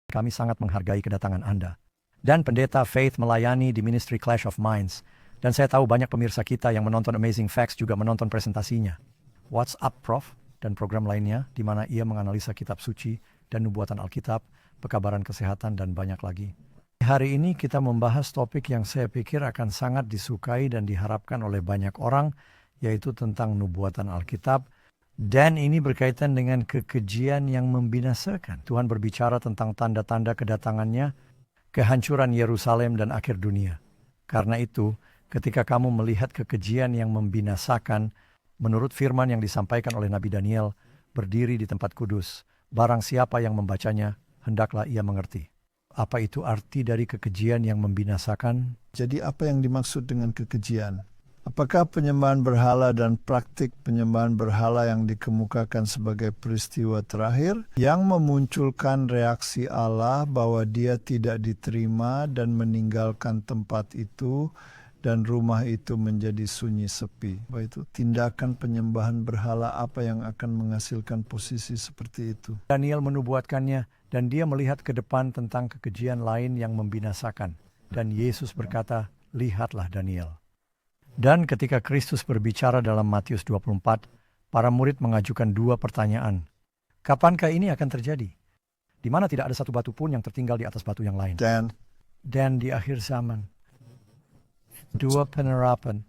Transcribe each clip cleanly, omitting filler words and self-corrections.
Kami sangat menghargai kedatangan Anda. Dan pendeta Faith melayani di Ministry Clash of Minds. Dan saya tahu banyak pemirsa kita yang menonton Amazing Facts juga menonton presentasinya. What's Up Prof? Dan program lainnya di mana ia menganalisa kitab suci dan nubuatan Alkitab, pekabaran kesehatan, dan banyak lagi. Hari ini kita membahas topik yang saya pikir akan sangat disukai dan diharapkan oleh banyak orang, yaitu tentang nubuatan Alkitab. Dan ini berkaitan dengan kekejian yang membinasakan. Tuhan berbicara tentang tanda-tanda kedatangannya, kehancuran Yerusalem dan akhir dunia. Karena itu, ketika kamu melihat kekejian yang membinasakan, menurut firman yang disampaikan oleh Nabi Daniel, berdiri di tempat kudus, barang siapa yang membacanya, hendaklah ia mengerti. Apa itu arti dari kekejian yang membinasakan? Jadi apa yang dimaksud dengan kekejian? Apakah penyembahan berhala dan praktik penyembahan berhala yang dikemukakan sebagai peristiwa terakhir yang memunculkan reaksi Allah bahwa dia tidak diterima dan meninggalkan tempat itu dan rumah itu menjadi sunyi sepi? Itu tindakan penyembahan berhala apa yang akan menghasilkan posisi seperti itu? Daniel menubuatkannya dan dia melihat ke depan tentang kekejian lain yang membinasakan. Dan Yesus berkata, lihatlah Daniel. Dan ketika Kristus berbicara dalam Matius 24, para murid mengajukan dua pertanyaan. Kapankah ini akan terjadi? Di mana tidak ada satu batu pun yang tertinggal di atas batu yang lain. Dan di akhir zaman. Dua penerapan.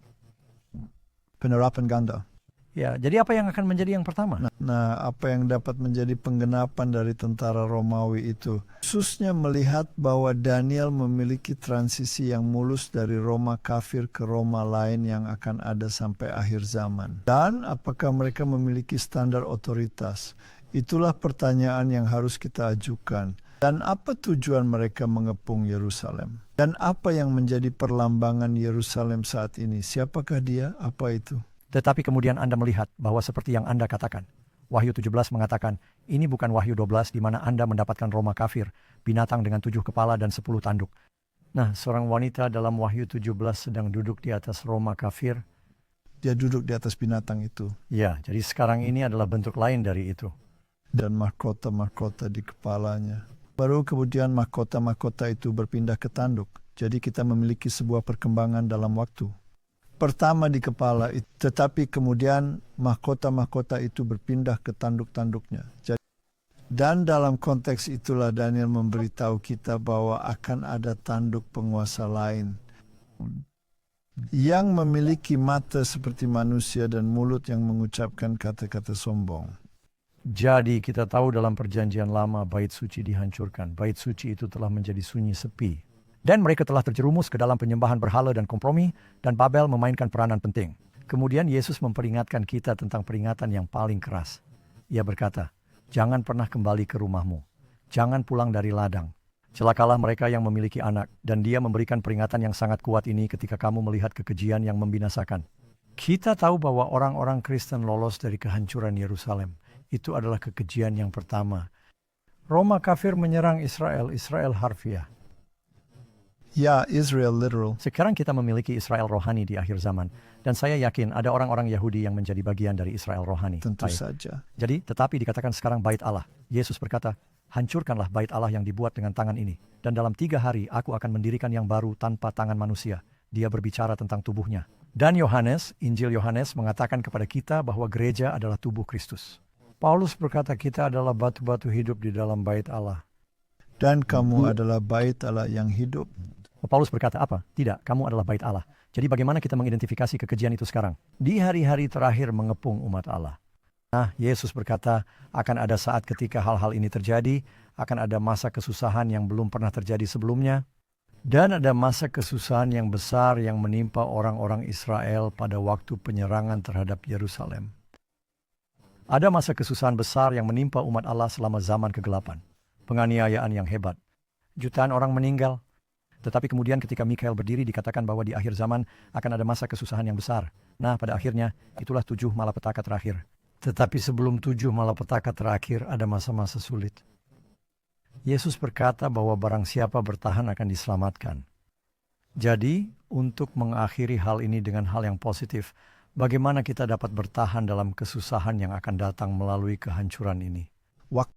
Penerapan ganda. Ya, jadi apa yang akan menjadi yang pertama? Nah, apa yang dapat menjadi penggenapan dari tentara Romawi itu? Khususnya melihat bahwa Daniel memiliki transisi yang mulus dari Roma kafir ke Roma lain yang akan ada sampai akhir zaman. Dan apakah mereka memiliki standar otoritas? Itulah pertanyaan yang harus kita ajukan. Dan apa tujuan mereka mengepung Yerusalem? Dan apa yang menjadi perlambangan Yerusalem saat ini? Siapakah dia? Apa itu? Tetapi kemudian Anda melihat bahwa seperti yang Anda katakan, Wahyu 17 mengatakan, ini bukan Wahyu 12 di mana Anda mendapatkan Roma kafir, binatang dengan 7 kepala dan 10 tanduk. Nah, seorang wanita dalam Wahyu 17 sedang duduk di atas Roma kafir. Dia duduk di atas binatang itu. Ya, jadi sekarang ini adalah bentuk lain dari itu. Dan mahkota-mahkota di kepalanya. Baru kemudian mahkota-mahkota itu berpindah ke tanduk. Jadi kita memiliki sebuah perkembangan dalam waktu. Pertama di kepala, tetapi kemudian mahkota-mahkota itu berpindah ke tanduk-tanduknya. Dan dalam konteks itulah Daniel memberitahu kita bahwa akan ada tanduk penguasa lain yang memiliki mata seperti manusia dan mulut yang mengucapkan kata-kata sombong. Jadi kita tahu dalam perjanjian lama bait suci dihancurkan. Bait suci itu telah menjadi sunyi sepi. Dan mereka telah terjerumus ke dalam penyembahan berhala dan kompromi, dan Babel memainkan peranan penting. Kemudian Yesus memperingatkan kita tentang peringatan yang paling keras. Ia berkata, jangan pernah kembali ke rumahmu. Jangan pulang dari ladang. Celakalah mereka yang memiliki anak, dan dia memberikan peringatan yang sangat kuat ini ketika kamu melihat kekejian yang membinasakan. Kita tahu bahwa orang-orang Kristen lolos dari kehancuran Yerusalem. Itu adalah kekejian yang pertama. Roma kafir menyerang Israel, Israel harfiah. Ya, Israel literal. Sekarang kita memiliki Israel rohani di akhir zaman. Dan saya yakin ada orang-orang Yahudi yang menjadi bagian dari Israel rohani. Tentu saja. Jadi, tetapi dikatakan sekarang bait Allah. Yesus berkata, hancurkanlah bait Allah yang dibuat dengan tangan ini. Dan dalam 3 hari aku akan mendirikan yang baru tanpa tangan manusia. Dia berbicara tentang tubuhnya. Dan Yohanes, Injil Yohanes mengatakan kepada kita bahwa gereja adalah tubuh Kristus. Paulus berkata kita adalah batu-batu hidup di dalam bait Allah. Dan kamu adalah bait Allah yang hidup. Paulus berkata apa? Tidak, kamu adalah bait Allah. Jadi bagaimana kita mengidentifikasi kekejian itu sekarang? Di hari-hari terakhir mengepung umat Allah. Nah, Yesus berkata akan ada saat ketika hal-hal ini terjadi, akan ada masa kesusahan yang belum pernah terjadi sebelumnya, dan ada masa kesusahan yang besar yang menimpa orang-orang Israel pada waktu penyerangan terhadap Yerusalem. Ada masa kesusahan besar yang menimpa umat Allah selama zaman kegelapan. Penganiayaan yang hebat. Jutaan orang meninggal. Tetapi kemudian ketika Mikael berdiri dikatakan bahwa di akhir zaman akan ada masa kesusahan yang besar. Nah, pada akhirnya itulah 7 malapetaka terakhir. Tetapi sebelum 7 malapetaka terakhir ada masa-masa sulit. Yesus berkata bahwa barang siapa bertahan akan diselamatkan. Jadi, untuk mengakhiri hal ini dengan hal yang positif, bagaimana kita dapat bertahan dalam kesusahan yang akan datang melalui kehancuran ini? Waktu